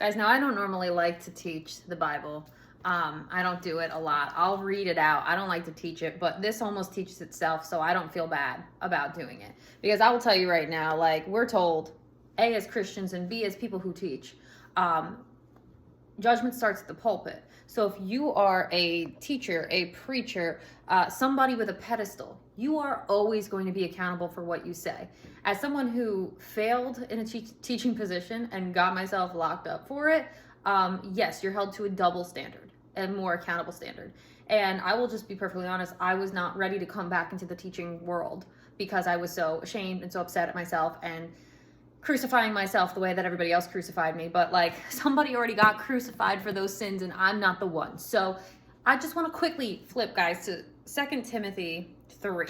Guys, now I don't normally like to teach the Bible. I don't do it a lot. I'll read it out. I don't like to teach it, but this almost teaches itself, so I don't feel bad about doing it. Because I will tell you right now, like, we're told, A, as Christians, and B, as people who teach, um, judgment starts at the pulpit. So if you are a teacher, a preacher, somebody with a pedestal, you are always going to be accountable for what you say. As someone who failed in a teaching position and got myself locked up for it, yes, you're held to a double standard and more accountable standard. And I will just be perfectly honest, I was not ready to come back into the teaching world because I was so ashamed and so upset at myself and crucifying myself the way that everybody else crucified me, but like somebody already got crucified for those sins and I'm not the one. So I just want to quickly flip, guys, to 2 Timothy 3.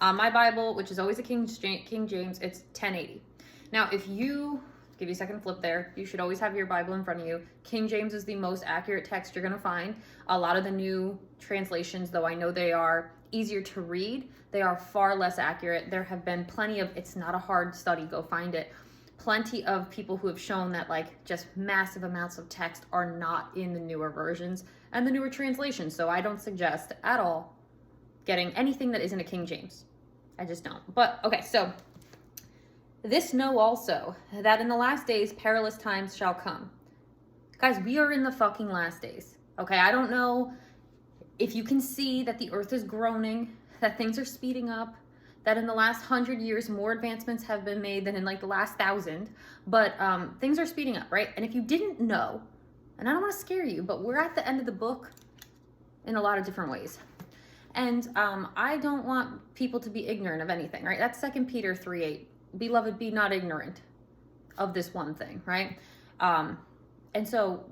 My Bible, which is always a King James, it's 1080. Now, if you give you a second flip there, you should always have your Bible in front of you. King James is the most accurate text you're going to find. A lot of the new translations, though I know they are easier to read, they are far less accurate. There have been plenty of, it's not a hard study, go find it, plenty of people who have shown that like just massive amounts of text are not in the newer versions and the newer translations. So I don't suggest at all getting anything that isn't a King James. I just don't. But okay, so this know also that in the last days perilous times shall come. Guys, we are in the fucking last days. Okay, I don't know if you can see that the earth is groaning, that things are speeding up, that in the last 100 years more advancements have been made than in like the last 1,000, but things are speeding up, right? And if you didn't know, and I don't want to scare you, but we're at the end of the book in a lot of different ways. And I don't want people to be ignorant of anything, right? That's 2 Peter 3:8. Beloved, be not ignorant of this one thing, right? And so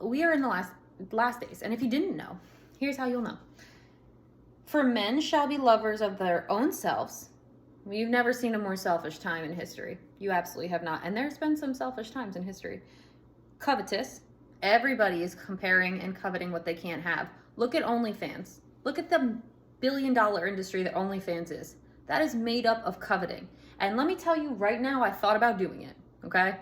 we are in the last days. And if you didn't know, here's how you'll know. For men shall be lovers of their own selves. You've never seen a more selfish time in history. You absolutely have not. And there's been some selfish times in history. Covetous. Everybody is comparing and coveting what they can't have. Look at OnlyFans. Look at the billion-dollar industry that OnlyFans is. That is made up of coveting. And let me tell you right now, I thought about doing it, okay?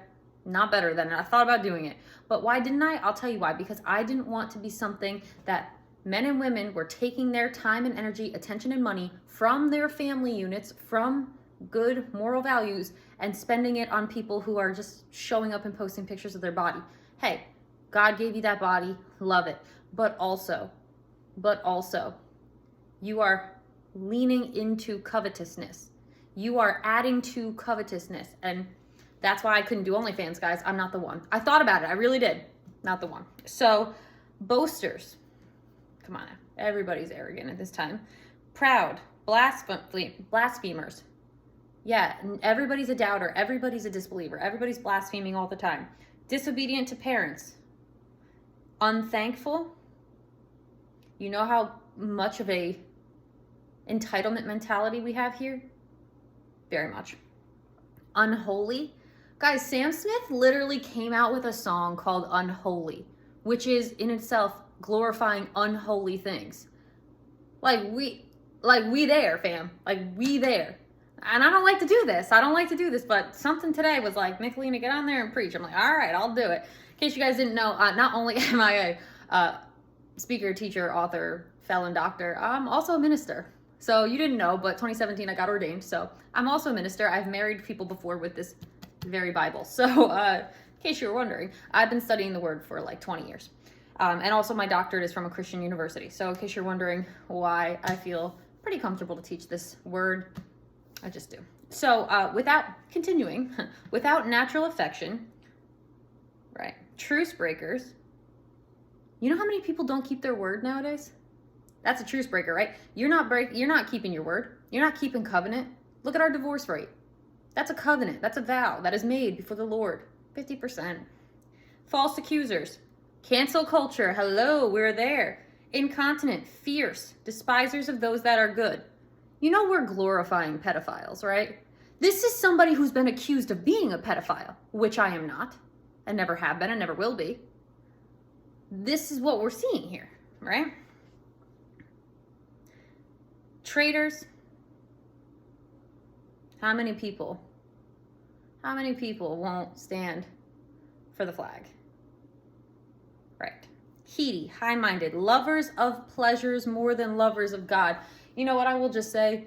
Not better than it. I thought about doing it. But why didn't I? I'll tell you why. Because I didn't want to be something that men and women were taking their time and energy, attention and money from their family units, from good moral values, and spending it on people who are just showing up and posting pictures of their body. Hey, God gave you that body, love it. But also, you are leaning into covetousness. You are adding to covetousness. And that's why I couldn't do OnlyFans, guys. I'm not the one. I thought about it. I really did. Not the one. So, boasters. Come on now. Everybody's arrogant at this time. Proud. Blasphemers. Yeah, everybody's a doubter. Everybody's a disbeliever. Everybody's blaspheming all the time. Disobedient to parents. Unthankful. You know how much of a entitlement mentality we have here? Very much. Unholy. Guys, Sam Smith literally came out with a song called Unholy, which is in itself glorifying unholy things. Like we there, fam. Like we there. And I don't like to do this. But something today was like, Nicolina, get on there and preach. I'm like, all right, I'll do it. In case you guys didn't know, not only am I a speaker, teacher, author, felon, doctor, I'm also a minister. So you didn't know, but 2017 I got ordained. So I'm also a minister. I've married people before with this very Bible. So in case you were wondering, I've been studying the word for like 20 years. And also my doctorate is from a Christian university. So in case you're wondering why I feel pretty comfortable to teach this word, I just do. So without natural affection, right? Truce breakers. You know how many people don't keep their word nowadays? That's a truce breaker, right? You're not keeping your word. You're not keeping covenant. Look at our divorce rate. That's a covenant. That's a vow that is made before the Lord. 50%. False accusers. Cancel culture. Hello, we're there. Incontinent, fierce, despisers of those that are good. You know we're glorifying pedophiles, right? This is somebody who's been accused of being a pedophile, which I am not, and never have been, and never will be. This is what we're seeing here, right? Traitors. How many people won't stand for the flag. Right. Heady, high-minded, lovers of pleasures more than lovers of God. You know what, I will just say,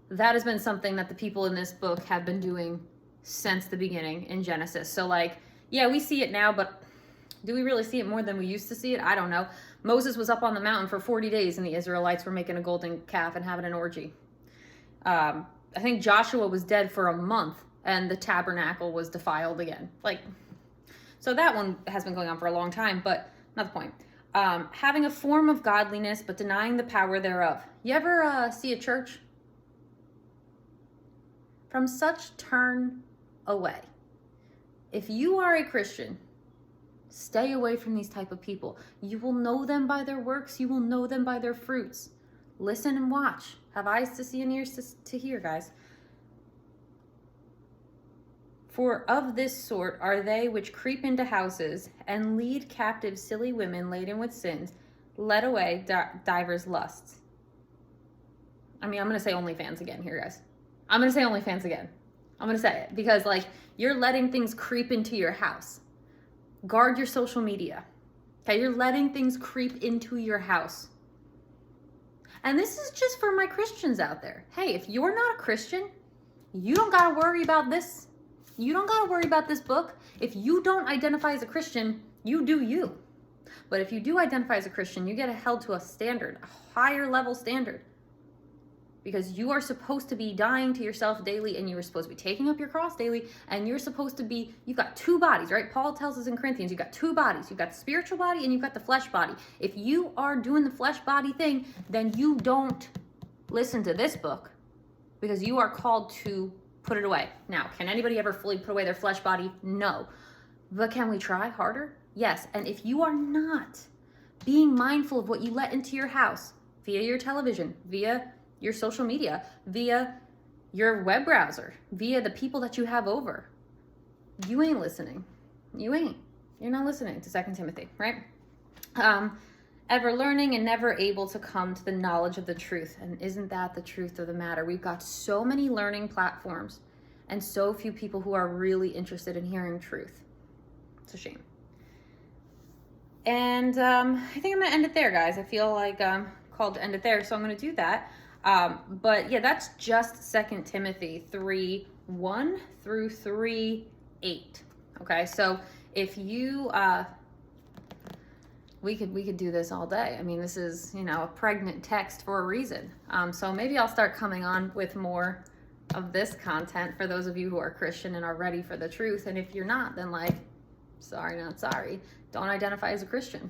that has been something that the people in this book have been doing since the beginning in Genesis. So like, yeah, we see it now, but do we really see it more than we used to see it? I don't know. Moses was up on the mountain for 40 days and the Israelites were making a golden calf and having an orgy. I think Joshua was dead for a month and the tabernacle was defiled again. Like, so that one has been going on for a long time, but not the point. Having a form of godliness, but denying the power thereof. You ever see a church? From such turn away. If you are a Christian, stay away from these type of people. You will know them by their works. You will know them by their fruits. Listen and watch. Have eyes to see and ears to hear, guys. For of this sort are they which creep into houses and lead captive silly women laden with sins, led away divers lusts. I mean, I'm going to say OnlyFans again here, guys. I'm going to say OnlyFans again. I'm going to say it because, like, you're letting things creep into your house. Guard your social media. Okay, you're letting things creep into your house. And this is just for my Christians out there. Hey, if you're not a Christian, you don't got to worry about this. You don't got to worry about this book. If you don't identify as a Christian, you do you. But if you do identify as a Christian, you get held to a standard, a higher level standard. Because you are supposed to be dying to yourself daily, and you are supposed to be taking up your cross daily, and you're supposed to be, you've got two bodies, right? Paul tells us in Corinthians, you've got two bodies. You've got the spiritual body and you've got the flesh body. If you are doing the flesh body thing, then you don't listen to this book because you are called to put it away. Now, can anybody ever fully put away their flesh body? No. But can we try harder? Yes. And if you are not being mindful of what you let into your house via your television, via your social media, via your web browser, via the people that you have over, you ain't listening. You ain't. You're not listening to 2 Timothy, right? Ever learning and never able to come to the knowledge of the truth. And isn't that the truth of the matter? We've got so many learning platforms and so few people who are really interested in hearing truth. It's a shame. And I think I'm going to end it there, guys. I feel like I'm called to end it there, so I'm going to do that. But yeah, that's just 2 Timothy 3:1 through 3:8. Okay, so if you, we could do this all day. I mean, this is, you know, a pregnant text for a reason. So maybe I'll start coming on with more of this content for those of you who are Christian and are ready for the truth. And if you're not, then like, sorry, not sorry. Don't identify as a Christian.